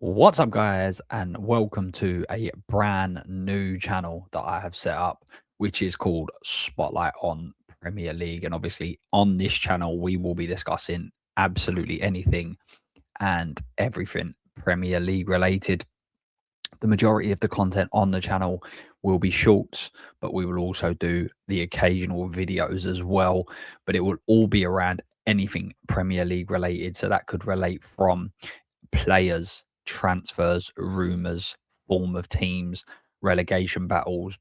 What's up, guys, and welcome to a brand new channel that I have set up, which is called Spotlight on Premier League. And obviously, on this channel, we will be discussing absolutely anything and everything Premier League related. The majority of the content on the channel will be shorts, but we will also do the occasional videos as well. But it will all be around anything Premier League related. So that could relate from players, transfers, rumours, form of teams, relegation battles,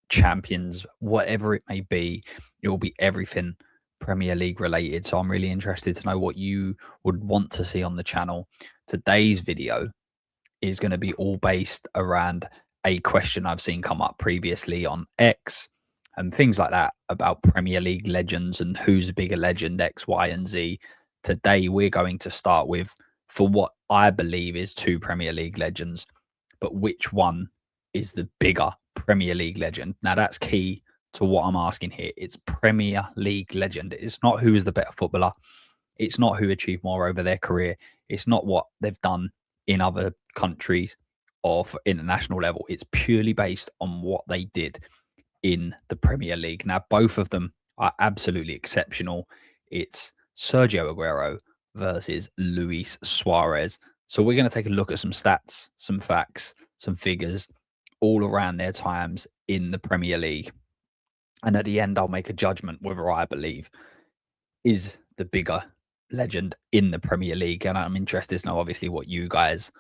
champions, whatever it may be. It will be everything Premier League related. So I'm really interested to know what you would want to see on the channel. Today's video is going to be all based around a question I've seen come up previously on X and things like that about Premier League legends and who's a bigger legend, X, Y, and Z. Today, we're going to start with, for what I believe is two Premier League legends, but which one is the bigger Premier League legend? Now, that's key to what I'm asking here. It's Premier League legend. It's not who is the better footballer. It's not who achieved more over their career. It's not what they've done in other countries or for international level. It's purely based on what they did in the Premier League. Now, both of them are absolutely exceptional. It's Sergio Aguero versus Luis Suarez. So we're going to take a look at some stats, some facts, some figures all around their times in the Premier League. And at the end, I'll make a judgment whether I believe is the bigger legend in the Premier League. And I'm interested to know, obviously, what you guys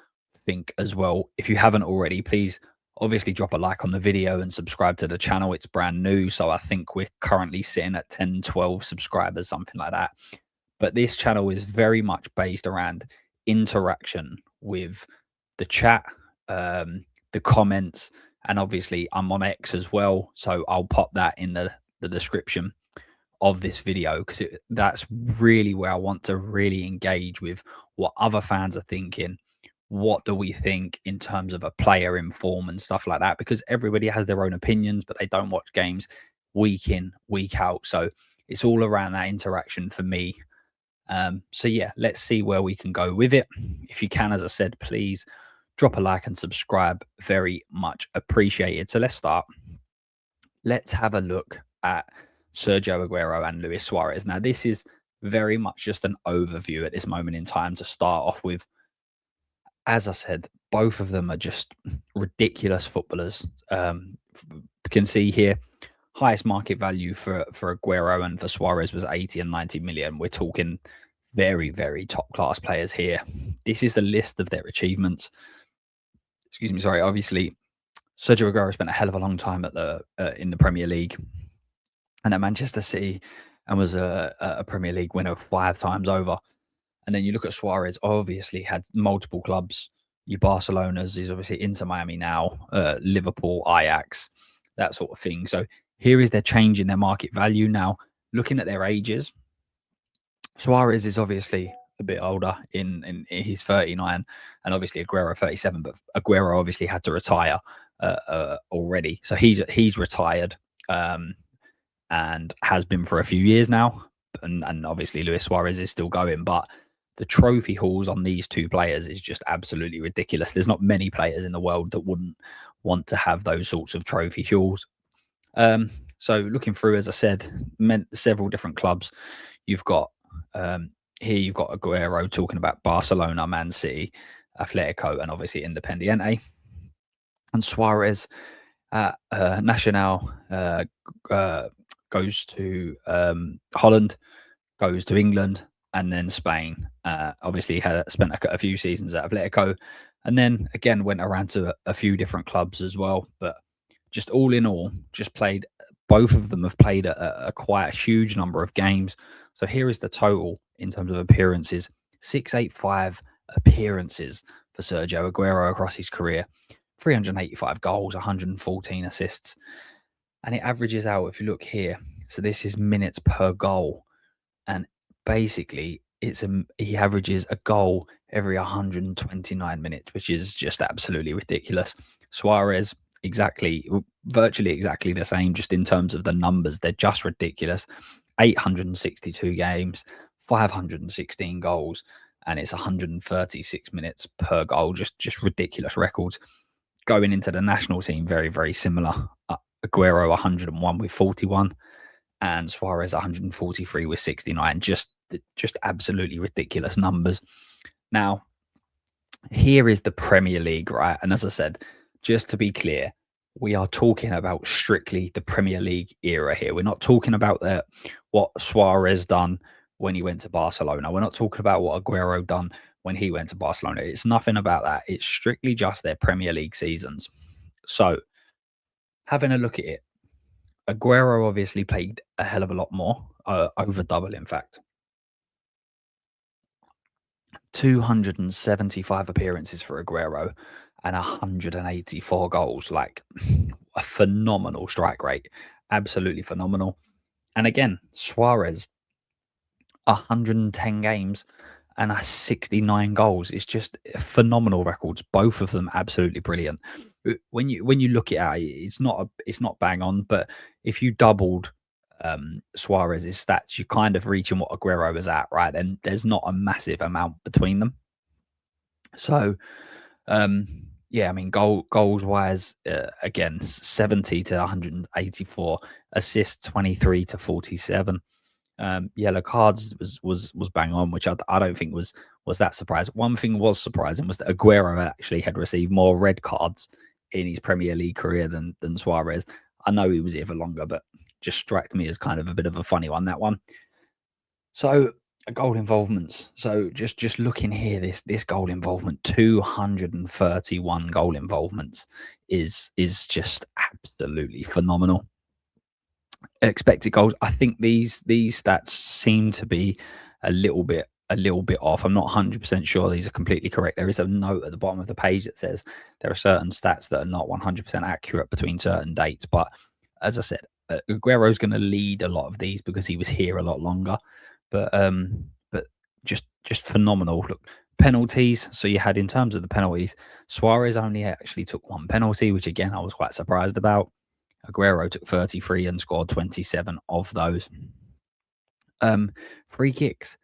think as well. If you haven't already, please obviously drop a like on the video and subscribe to the channel. It's brand new. So I think we're currently sitting at 10, 12 subscribers, something like that. But this channel is very much based around interaction with the chat, the comments, and obviously I'm on X as well. So I'll pop that in the description of this video because that's really where I want to really engage with what other fans are thinking. What do we think in terms of a player in form and stuff like that? Because everybody has their own opinions, but they don't watch games week in, week out. So it's all around that interaction for me. So yeah, let's see where we can go with it. If you can, as I said, please drop a like and subscribe. Very much appreciated. So let's start. Let's have a look at Sergio Aguero and Luis Suarez. Now, this is very much just an overview at this moment in time to start off with. As I said, both of them are just ridiculous footballers. You can see here, highest market value for Aguero and for Suarez was 80 and 90 million. We're talking very, very top class players here. This is the list of their achievements. Excuse me, sorry. Obviously, Sergio Aguero spent a hell of a long time at the in the Premier League and at Manchester City, and was a Premier League winner 5 times over. And then you look at Suarez, obviously had multiple clubs. Your Barcelona's, he's obviously Inter Miami now, Liverpool, Ajax, that sort of thing. So here is their change in their market value. Now, looking at their ages, Suarez is obviously a bit older he's 39, and obviously Aguero 37, but Aguero obviously had to retire already. So he's retired and has been for a few years now. And obviously Luis Suarez is still going, but the trophy hauls on these two players is just absolutely ridiculous. There's not many players in the world that wouldn't want to have those sorts of trophy hauls. So looking through, as I said, several different clubs. You've got here you've got Aguero talking about Barcelona, Man City, Atletico, and obviously Independiente. And Suarez, Nacional, goes to Holland, goes to England, and then Spain. Obviously, had spent a few seasons at Atletico, and then again went around to a few different clubs as well. But just all in all, just played. Both of them have played a quite a huge number of games. So here is the total in terms of appearances: 685 appearances for Sergio Aguero across his career, 385 goals, 114 assists. And it averages out, if you look here, so this is minutes per goal. And basically, he averages a goal every 129 minutes, which is just absolutely ridiculous. Suarez, virtually exactly the same, just in terms of the numbers. They're just ridiculous. 862 games, 516 goals, and it's 136 minutes per goal. Just ridiculous records. Going into the national team, very, very similar. Aguero 101 with 41 and Suarez 143 with 69. Just absolutely ridiculous numbers. Now, here is the Premier League, right? And as I said, just to be clear, we are talking about strictly the Premier League era here. We're not talking about what Suarez done when he went to Barcelona. We're not talking about what Aguero done when he went to Barcelona. It's nothing about that. It's strictly just their Premier League seasons. So, having a look at it, Aguero obviously played a hell of a lot more, over double, in fact. 275 appearances for Aguero and 184 goals. Like, a phenomenal strike rate. Absolutely phenomenal. And again, Suarez, 110 games and 69 goals. It's just phenomenal records. Both of them absolutely brilliant. When you look at it, it's not bang on, but if you doubled Suarez's stats, you're kind of reaching what Aguero was at, right? And there's not a massive amount between them. So, yeah, I mean, goals wise, again, 70 to 184, assists 23 to 47. Yellow cards was bang on, which I don't think was that surprising. One thing was surprising was that Aguero actually had received more red cards in his Premier League career than Suarez. I know he was here for longer, but just struck me as kind of a bit of a funny one, that one. So, goal involvements. So just looking here, this goal involvement, 231 goal involvements is just absolutely phenomenal. Expected goals, I think these stats seem to be a little bit off. I'm not 100% sure these are completely correct. There is a note at the bottom of the page that says there are certain stats that are not 100% accurate between certain dates. But as I said, Aguero's going to lead a lot of these because he was here a lot longer. But just phenomenal. Look, penalties. So you had, in terms of the penalties, Suarez only actually took one penalty, which again I was quite surprised about. Aguero took 33 and scored 27 of those. Free kicks.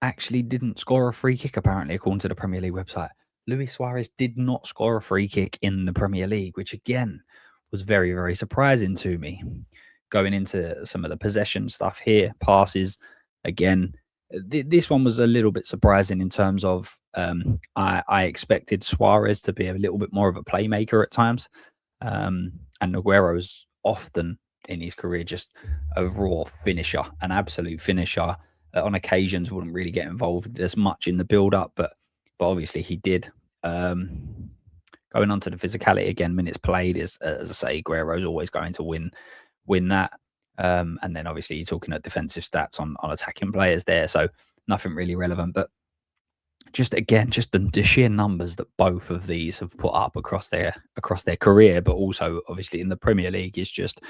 Actually didn't score a free kick, apparently, according to the Premier League website. Luis Suarez did not score a free kick in the Premier League, which again was very, very surprising to me. Going into some of the possession stuff here, passes, again, this one was a little bit surprising in terms of I expected Suarez to be a little bit more of a playmaker at times. And Aguero's often in his career just a raw finisher, an absolute finisher. On occasions, wouldn't really get involved as much in the build-up, but obviously he did. Going on to the physicality again, minutes played is, as I say, Aguero's always going to win that. And then obviously you're talking at defensive stats on attacking players there, so nothing really relevant. But just again, just the sheer numbers that both of these have put up across their career, but also obviously in the Premier League, is just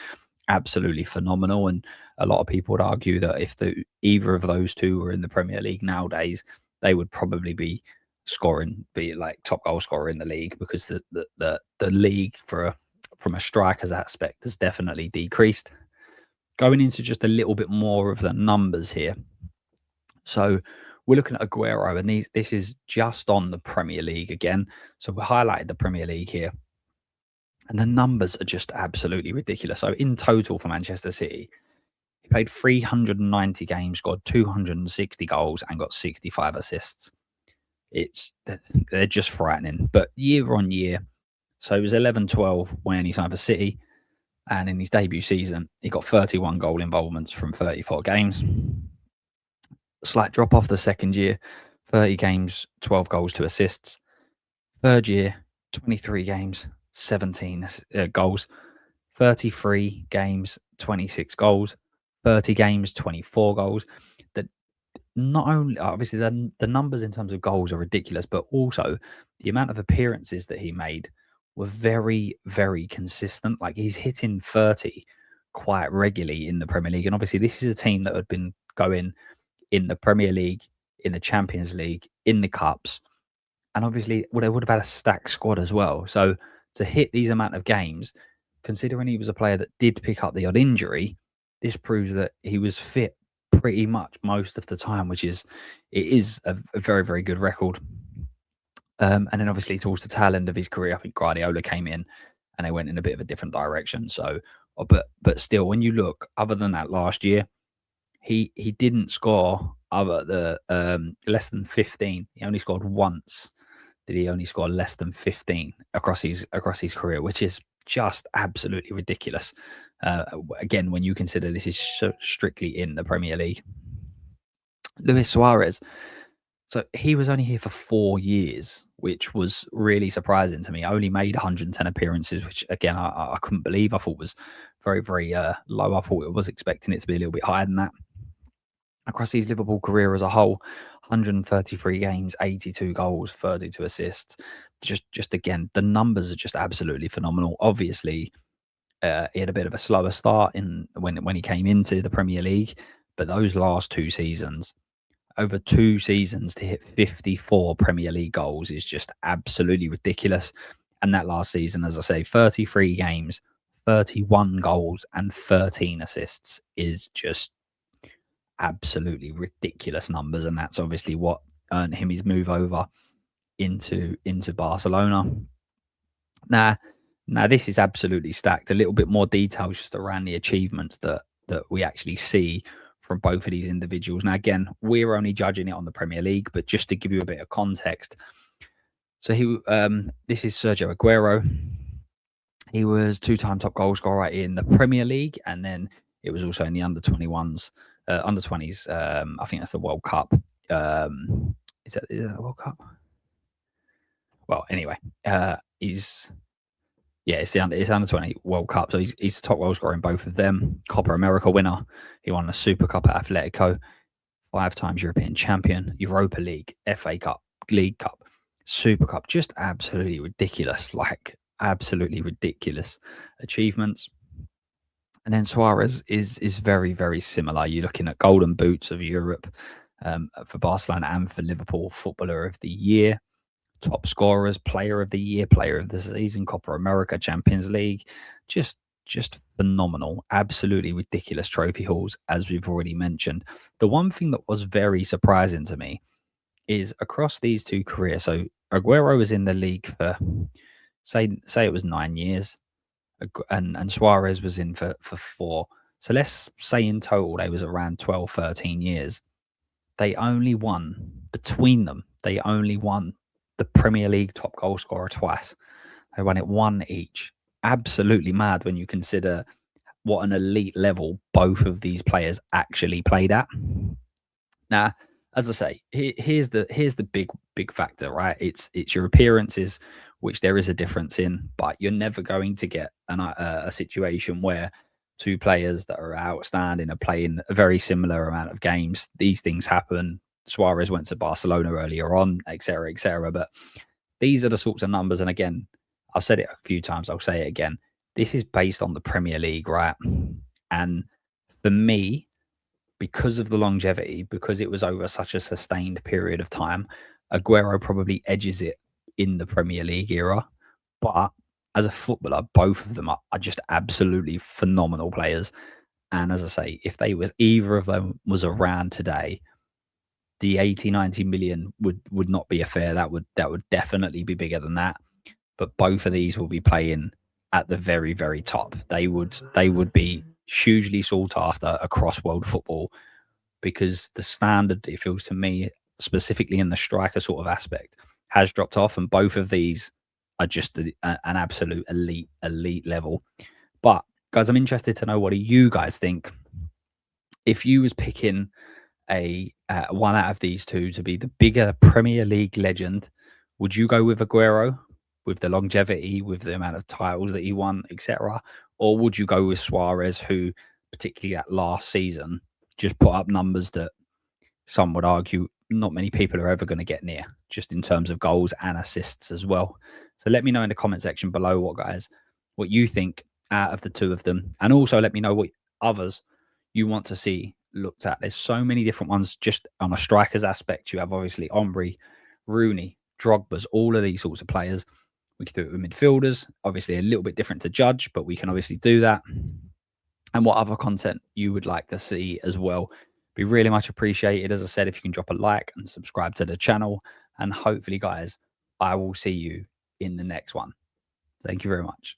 absolutely phenomenal. And a lot of people would argue that if either of those two were in the Premier League nowadays, they would probably be like top goal scorer in the league, because the league from a striker's aspect has definitely decreased. Going into just a little bit more of the numbers here. So we're looking at Aguero, and this is just on the Premier League again. So we highlighted the Premier League here. And the numbers are just absolutely ridiculous. So in total for Manchester City, he played 390 games, scored 260 goals, and got 65 assists. They're just frightening. But year on year, so it was 11-12 when he signed for City. And in his debut season, he got 31 goal involvements from 34 games. Slight drop off the second year, 30 games, 12 goals, 2 assists. Third year, 23 games, 17 goals. 33 games, 26 goals. 30 games, 24 goals. That not only, obviously, the numbers in terms of goals are ridiculous, but also the amount of appearances that he made were very, very consistent. Like, he's hitting 30 quite regularly in the Premier League. And obviously, this is a team that had been going in the Premier League, in the Champions League, in the Cups. And obviously, they would have had a stacked squad as well. So to hit these amount of games, considering he was a player that did pick up the odd injury, this proves that he was fit pretty much most of the time, it is a very, very good record. And then obviously towards the tail end of his career, I think Guardiola came in and they went in a bit of a different direction. So, but still, when you look, other than that last year, he didn't score other the less than 15. He only scored once. Did he only score less than 15 across his career, which is just absolutely ridiculous. Again, when you consider this is strictly in the Premier League. Luis Suarez. So he was only here for 4 years, which was really surprising to me. I only made 110 appearances, which again I couldn't believe. I thought was very, very low. I thought I was expecting it to be a little bit higher than that. Across his Liverpool career as a whole, 133 games, 82 goals, 32 assists. Just again, the numbers are just absolutely phenomenal. Obviously, he had a bit of a slower start when he came into the Premier League, but those last 2 seasons, over 2 seasons to hit 54 Premier League goals is just absolutely ridiculous. And that last season, as I say, 33 games, 31 goals, and 13 assists is just absolutely ridiculous numbers. And that's obviously what earned him his move over into Barcelona. Now this is absolutely stacked. A little bit more details just around the achievements that we actually see from both of these individuals. Now, again, we're only judging it on the Premier League, but just to give you a bit of context. So this is Sergio Aguero. He was 2-time top goal scorer in the Premier League, and then it was also in the under 21s, under 20s. I think that's the World Cup. Is that the World Cup? Well, anyway, it's under 20 World Cup. So he's the top goal scorer in both of them. Copa America winner. He won the Super Cup at Atletico. 5 times European champion. Europa League, FA Cup, League Cup, Super Cup. Just absolutely ridiculous. Like absolutely ridiculous achievements. And then Suarez is very, very similar. You're looking at golden boots of Europe for Barcelona and for Liverpool. Footballer of the Year. Top scorers, player of the year, player of the season, Copa America, Champions League, just phenomenal, absolutely ridiculous trophy hauls, as we've already mentioned. The one thing that was very surprising to me is across these 2 careers. So Aguero was in the league for say it was 9 years, and Suarez was in for 4. So let's say in total they was around 12, 13 years. They only won between them. They only won the Premier League top goal scorer twice. They won it 1 each. Absolutely mad when you consider what an elite level both of these players actually played at. Now, as I say, here's the big factor, right? It's your appearances, which there is a difference in, but you're never going to get a situation where 2 players that are outstanding are playing a very similar amount of games. These things happen. Suarez went to Barcelona earlier on, etc., etc. But these are the sorts of numbers. And again, I've said it a few times. I'll say it again. This is based on the Premier League, right? And for me, because of the longevity, because it was over such a sustained period of time, Aguero probably edges it in the Premier League era. But as a footballer, both of them are just absolutely phenomenal players. And as I say, if either of them was around today, the 80-90 million would not be a fair. That would definitely be bigger than that. But both of these will be playing at the very, very top. They would be hugely sought after across world football, because the standard, it feels to me, specifically in the striker sort of aspect, has dropped off, and both of these are just an absolute elite level. But guys, I'm interested to know, what do you guys think? If you was picking one out of these 2 to be the bigger Premier League legend, would you go with Aguero, with the longevity, with the amount of titles that he won, etc., or would you go with Suarez, who, particularly that last season, just put up numbers that some would argue not many people are ever going to get near, just in terms of goals and assists as well? So let me know in the comment section below what you think out of the 2 of them, and also let me know what others you want to see looked at. There's so many different ones. Just on a striker's aspect, you have obviously Omri, Rooney, Drogba's, all of these sorts of players. We can do it with midfielders, obviously a little bit different to judge, but we can obviously do that. And what other content you would like to see as well, Be really much appreciated. As I said, if you can drop a like and subscribe to the channel. And hopefully, guys, I will see you in the next one. Thank you very much.